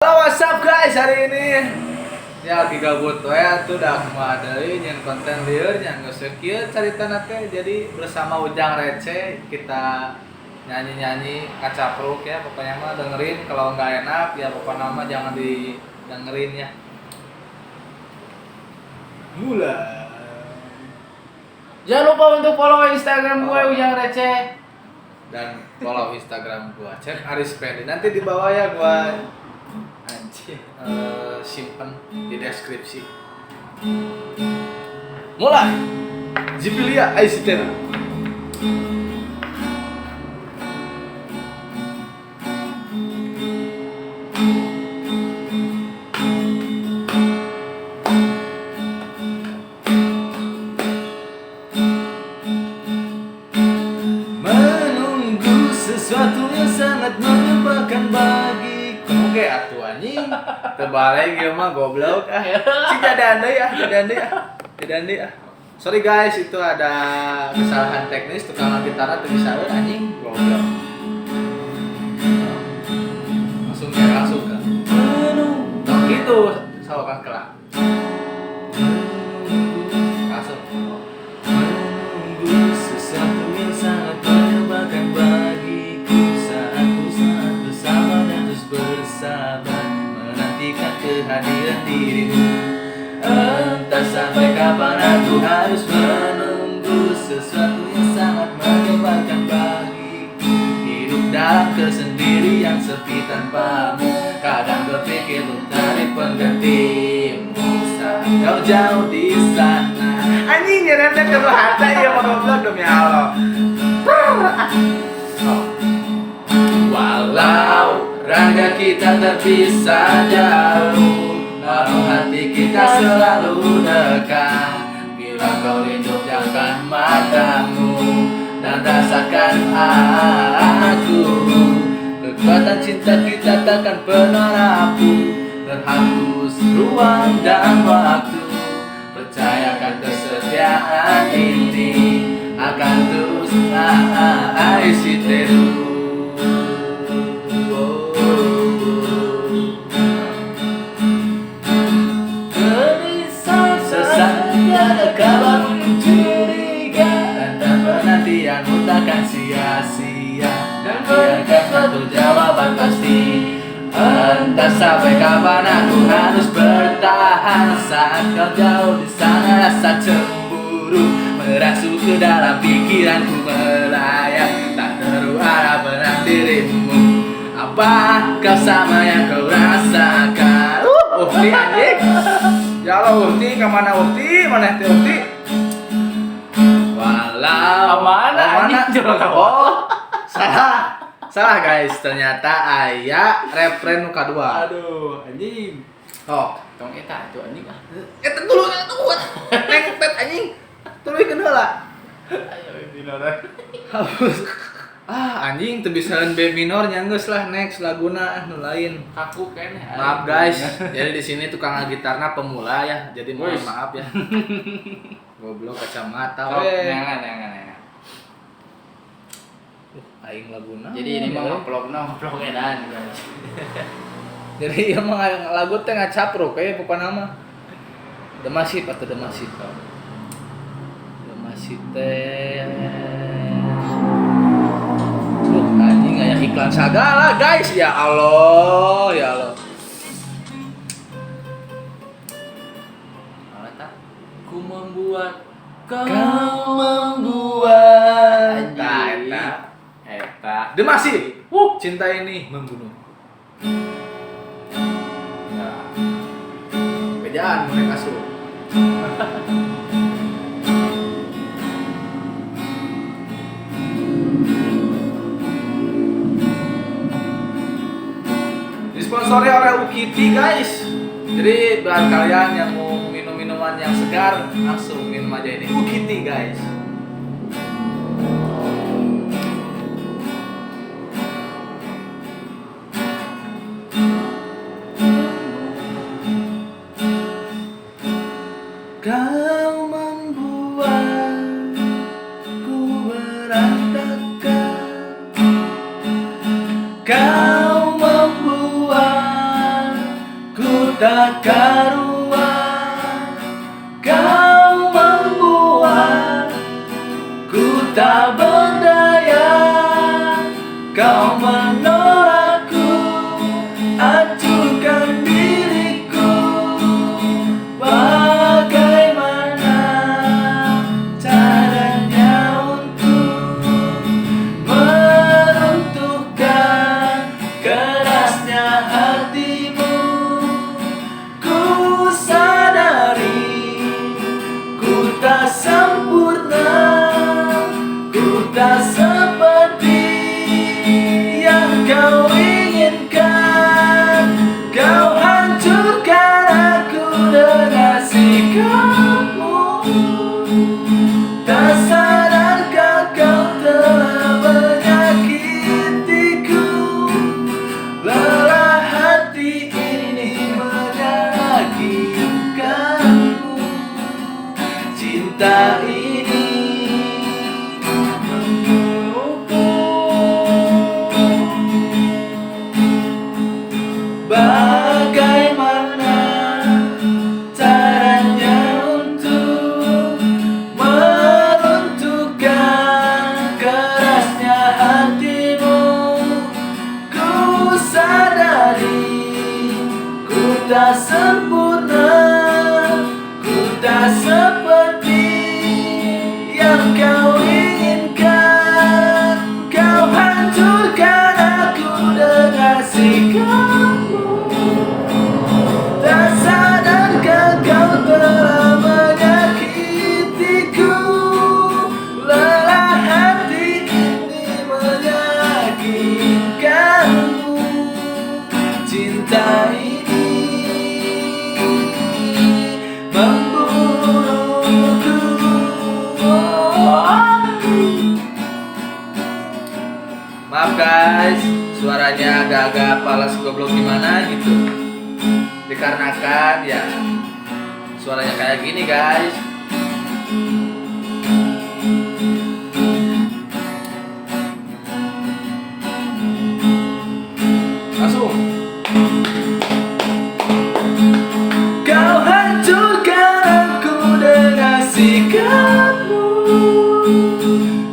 What's up guys, hari ini ya lagi gabut we atuh da kumaha deui nyen konten lieur nya geus kieu caritana teh. Jadi bersama Ujang Receh kita nyanyi-nyanyi kacapruk ya, pokoknya mah dengerin. Kalau nggak enak ya pokoknya mah jangan didengerin ya. Mulai. Jangan lupa untuk follow Instagram gue Ujang Receh Dan follow Instagram gua, cek Aris Fendi. Nanti di bawah ya gua simpen di deskripsi. Mulai. Zipilia Aisitena. Menunggu sesuatu yang sangat menyebalkan bagiku. Oke, atuh anjing. Terbalik ieu mah goblok ah. Cik dadaan deui ah. Sorry guys, itu ada kesalahan teknis, tukang gitarnya teu bisa anjing, goblok. Langsung kan. Nah, gitu, sawakan kelak. Langsung. Menunggu sesuatu yang sangat menyebalkan bagiku saat bersama dan terus bersabar menantikan kehadiran dirimu. Entah sampai kapan aku harus menunggu sesuatu yang sangat menyebalkan bagiku. Hidup dalam kesendirian sepi tanpamu. Kadang berpikir untuk cari penggantimu saat kau jauh di sana. Anjing nyerempet ke harta ya mau goblok demi Allah. Walau raga kita terpisah jauh, namun hati kita selalu dekat. Bila kau linjaukan matamu dan rasakan aku, kekuatan cinta kita takkan pernah rapuh. Terhapus ruang dan waktu, percayakan kesetiaan ini akan terus isi terus. Ada kabar mencuriga dan penantianmu takkan sia-sia. Dan biarkan satu jawaban pasti. Entah sampai kapan aku harus bertahan saat kau jauh di sana. Rasa cemburu merasuk ke dalam pikiranku melayang, tak terarah benang dirimu. Apakah sama yang kau rasakan? Uhti anjing. Ya Allah, Uhti, kemana Uhti? Mana teh Uhti? Walau Mana anjing Oh, salah guys. Ternyata aya referen nu kadua. Aduh anjing. Oh, Tong eta atuh anjing ah. eta dulu nengpet anjing. Tuluykeun heula. Ayo dinoran. Anjing teu bisaeun B minor nya geus lah, next laguna nu lain. Kaku kene. Maaf guys. Jadi di sini tukang gitarna pemula ya. Jadi mohon maaf ya. Goblok kacamata. Jangan. Aing laguna. Jadi ini mah ngeplok edan guys. Jadi emang lagu teh ngacapruk kayak pokoknya mah. Demasif atau demasif. Demasif teh. Anjing aya iklan segala guys. Ya Allah. Apa? Ku membuat Kau membuat Eta. Demasif. Cinta ini membunuh. Bejaan mulai kasur. Disponsori oleh Ukiti guys. Jadi buat kalian yang mau minum minuman yang segar, langsung minum aja ini Ukiti guys. Kau membuatku berantakan. Kau membuat tak karuan, kau membuat ku tak berdaya, kau menolakku, hancurkan diriku. Bagaimana caranya untuk meruntuhkan kerasnya hatimu? Ku sadari ku tak sempurna, ku tak seperti yang kau inginkan. Kau hancurkan aku dengan sikapmu. Tak sadarkah kau telah menyakitiku? Lelah hati ini meyakinkanmu. Cinta ini membunuhku. Bagaimana caranya untuk meruntuhkan kerasnya hatimu? Ku sadari ku tak sempurna, ku tak seperti yang kau inginkan. Kau hancurkan aku dengan sikapmu. Tak sadarkah kau telah menyakitiku? Lelah hati ini meyakinkanmu. Cinta ini membunuhku. Maaf guys, suaranya agak-agak palas goblok gimana gitu. Dikarenakan ya suaranya kayak gini guys. Langsung. Kau hancurkan aku dengan sikapmu.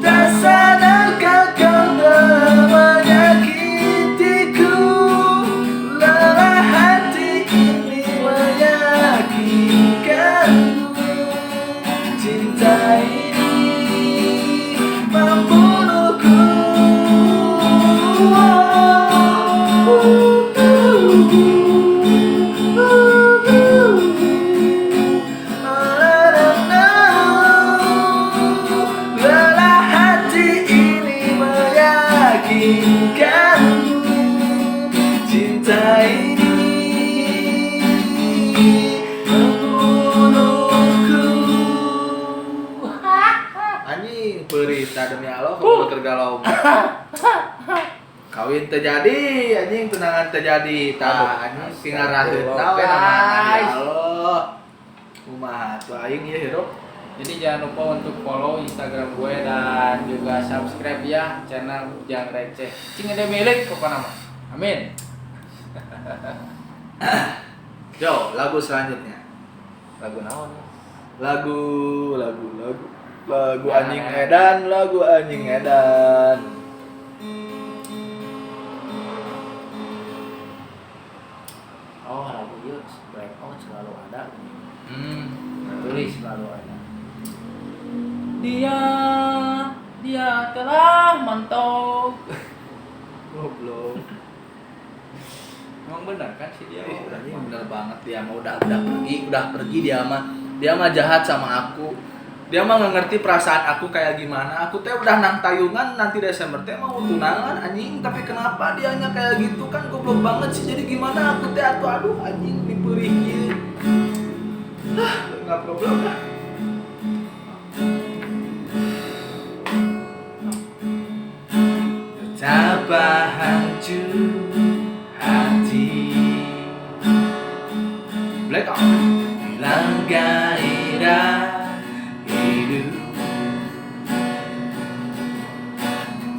Tak sadarkah kau telah menyakitiku? Lelah hati ini meyakinkanmu. Cinta ini membunuhku. Lelah hati ini meyakinkanmu. Cinta ini membunuhku. Anjing, perita demi Allah kalau tergalau. Kawin terjadi, anjing tunangan terjadi. Tah anjing tinggal rahit nawe namanya. Ya Allah. Kumaha tuh aing ieu hirup. Jadi jangan lupa untuk follow Instagram gue dan juga subscribe ya channel Ujang Receh. Cing ada milik pokoknya mah. Amin. Yo, lagu selanjutnya. Lagu naon? Lagu anjing edan, lagu anjing edan. Oh, lagu ieu breakout selalu ada. Tulis selalu ada. Dia telah mentok. Goblok. Emang benar kan sih dia? Anjing bener banget dia mah udah pergi dia mah jahat sama aku. Dia mah nggak ngerti perasaan aku kayak gimana. Aku teh udah nang tayungan nanti Desember teh mau tunangan anjing, tapi kenapa dianya kayak gitu kan goblok banget sih. Jadi gimana aku teh aduh anjing diperih ieu. Enggak problem lah. Betapa hancur hati, blackout, hilang gairah hidup,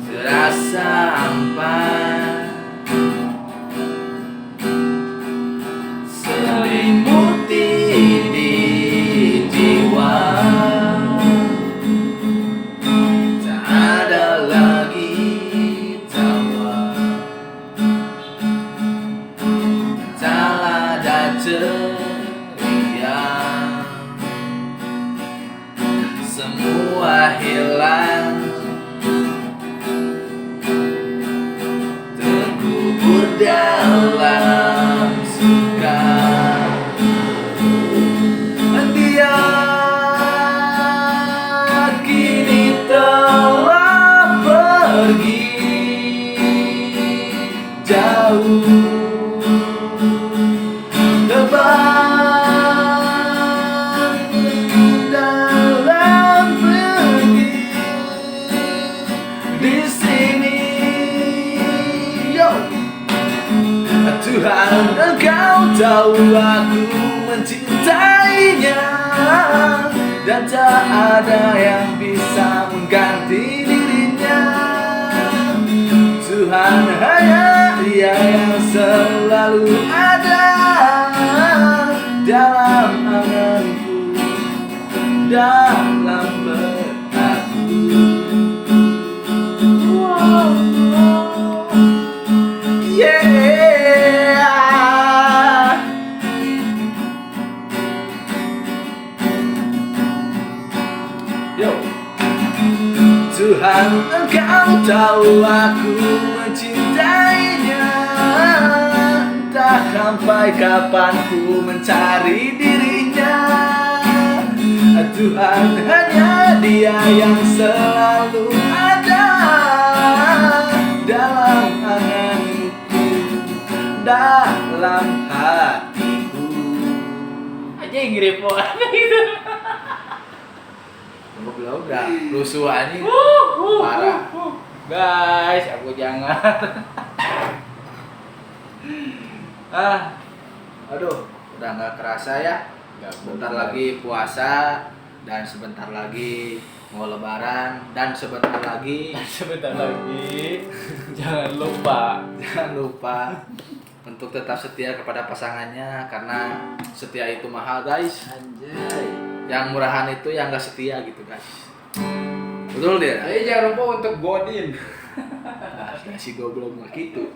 serasa hampa. ceria, semua hilang, terkubur dalam suka. Dia kini telah pergi jauh, terbang dalam pergi di sini. Yo, Tuhan, Engkau tahu aku mencintainya, dan tak ada yang bisa mengganti dirinya. Tuhan, hanya Dia yang selalu ada dalam anganku, dalam benakku. Yeah. Yo. Tuhan, Engkau tahu aku mencintainya, entah sampai kapan ku mencari dirinya. Tuhan, hanya Dia yang selalu ada dalam anganku, dalam hatiku. Aja yang grepo gitu. Udah rusuh anjing. Parah. Guys, aku jangan. Aduh, udah nggak kerasa ya. Sebentar lagi puasa, dan sebentar lagi mau lebaran, dan sebentar lagi Jangan lupa jangan lupa untuk tetap setia kepada pasangannya, karena setia itu mahal, guys. anjay. Yang murahan itu yang nggak setia gitu, guys. Betul dia. Ayo jangan lupa untuk godin. Si goblok mah gitu.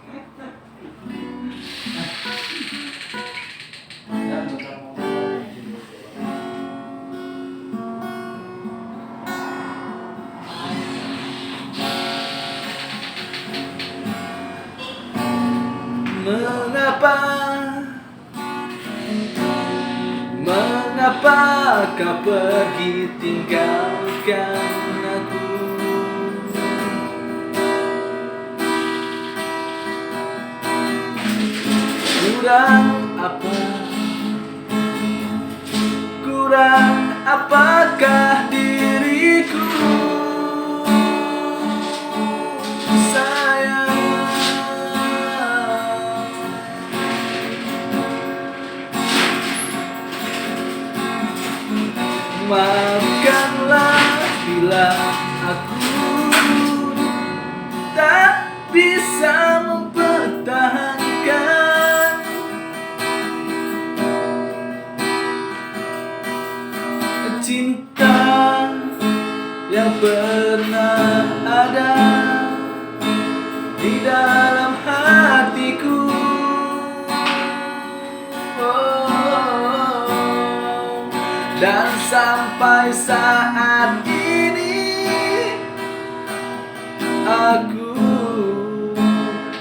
Mengapa kau pergi tinggalkan aku? Kurang apakah diriku, sayang? Maafkanlah bila aku tak bisa mempertahankan cinta yang pernah ada di dalam hatiku. Dan sampai saat ini aku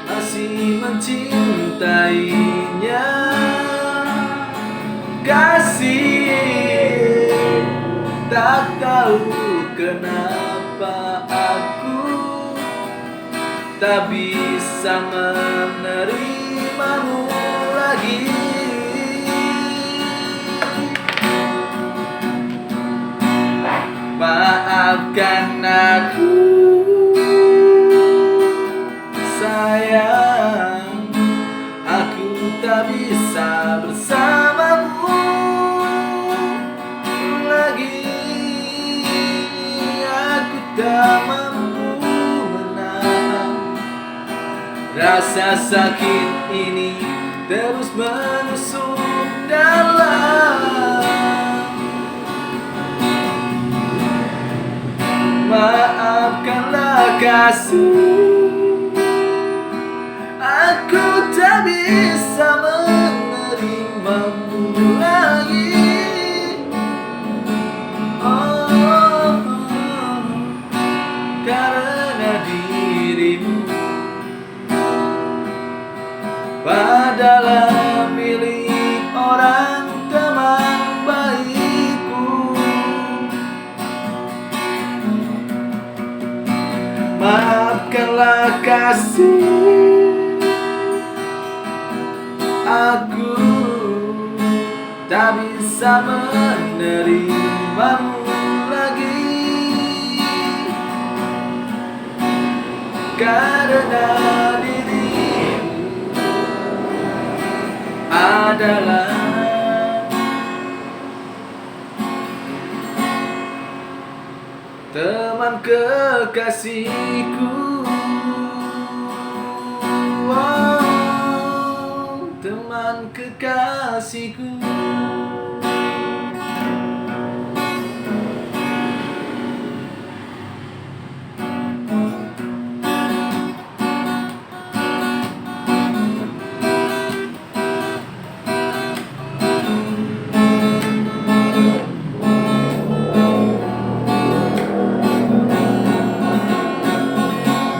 masih mencintainya. Kasih, tak tahu kenapa aku tak bisa menerimamu lagi. Maafkan aku, sayang. Aku tak bisa bersamamu lagi. Aku tak mampu menahan rasa sakit ini, terus menusuk dalam. Maafkanlah kasih, aku tak bisa menerimamu kasih, aku tak bisa menerimamu lagi, karena dirimu adalah teman kekasihku. Wow, teman kekasihku.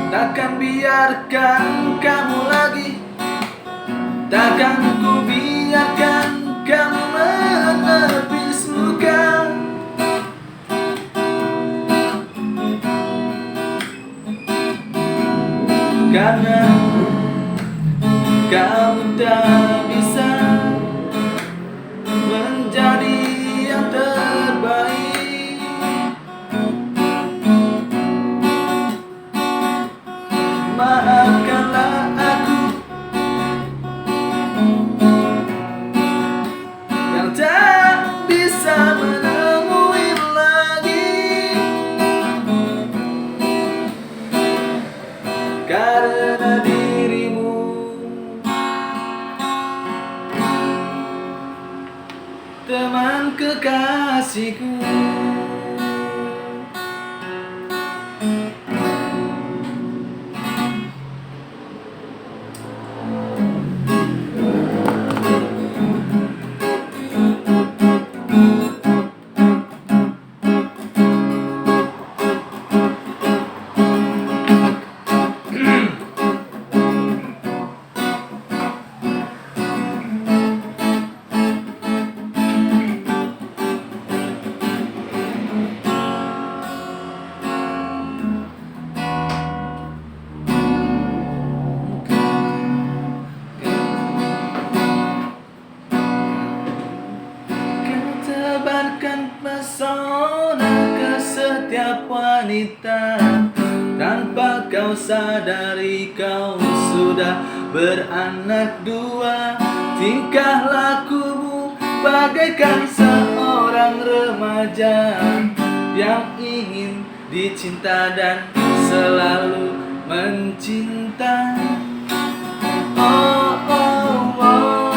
Takkan biarkan kamu lagi, takkan ku biarkan kamu menepis luka. Karena kamu tak bisa menjadi yang terbaik. Maafkanlah aku yang tak bisa menemui lagi, karena dirimu teman kekasihku. Tebarkan pesona ke setiap wanita, tanpa kau sadari kau sudah beranak dua. Tingkah lakumu bagaikan seorang remaja yang ingin dicinta dan selalu mencinta. Oh, oh, oh,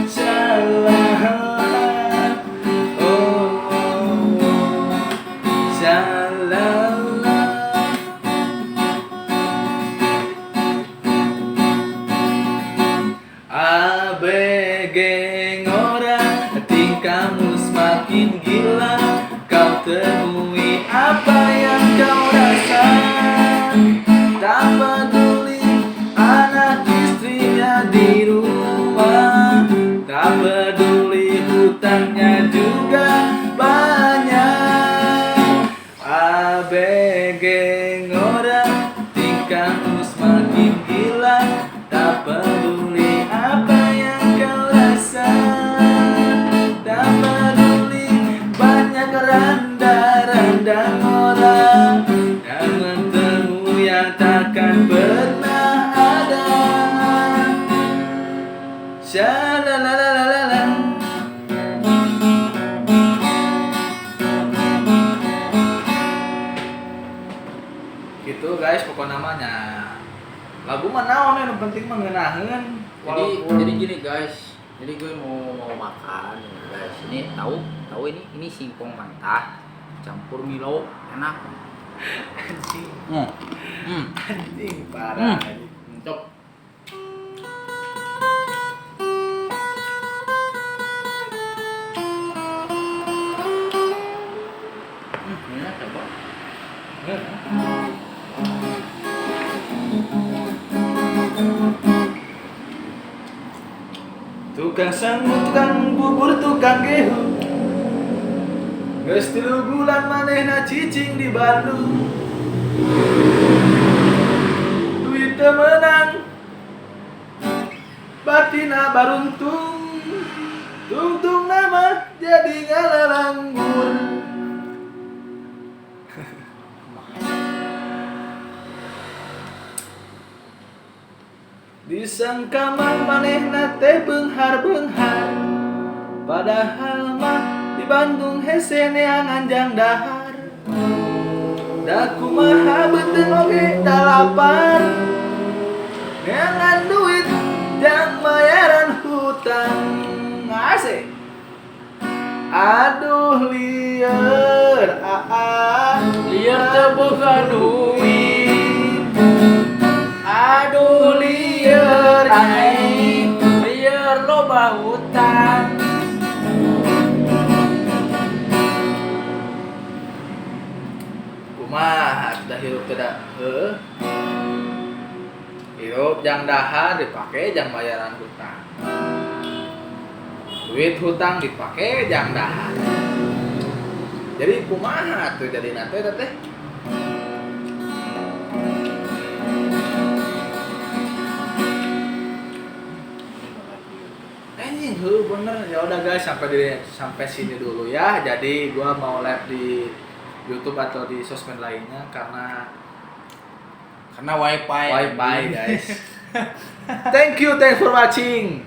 shalala. ABG ngora, tingkahmu semakin gila. Kau temui apa yang kau rasa, tak peduli anak istrinya di rumah, tak peduli hutangnya juga banyak. ABG ngora, tingkahmu semakin gila. Tak peduli apa yang kau rasa, tak peduli banyak randa-randa orang yang bertemu yang takkan pernah ada. Shalalalalala. Gitu guys, pokok namanya. Lagu mah naon yang penting mengenaheun. Jadi gini guys, jadi gue mau makan guys. Ini tahu ini singkong mentah campur Milo, enak. Anjing. Anjing Parah. parah. Cok. Enak coba. Tukang sangu, tukang bubur, tukang gehu, geus 3 bulan manehna cicing di Bandung. Duit kemenang, batina baruntung, tungtung nama jadi ngalalanggur. Disangka mah manehna teh beunghar-beunghar, padahal mah di Bandung hese neangan jang dahar. Da kumaha beuteung oge da lapar, neangan duit jang bayaran hutang. Asik. Aduh lieur Lieur teu boga duit. Aduh lieur nyai, lieur loba hutang. kumaha dah hirup teh da heuh. Hirup jang dahar dipake jang bayaran hutang. Duit hutang dipake jang dahar. Jadi kumaha tuh jadi nate teh? Anjing heuh bener. Ya udah guys, sampai sini dulu ya. Jadi gua mau live di YouTube atau di sosmed lainnya karena Karena wifi wifi guys. Thank you for watching.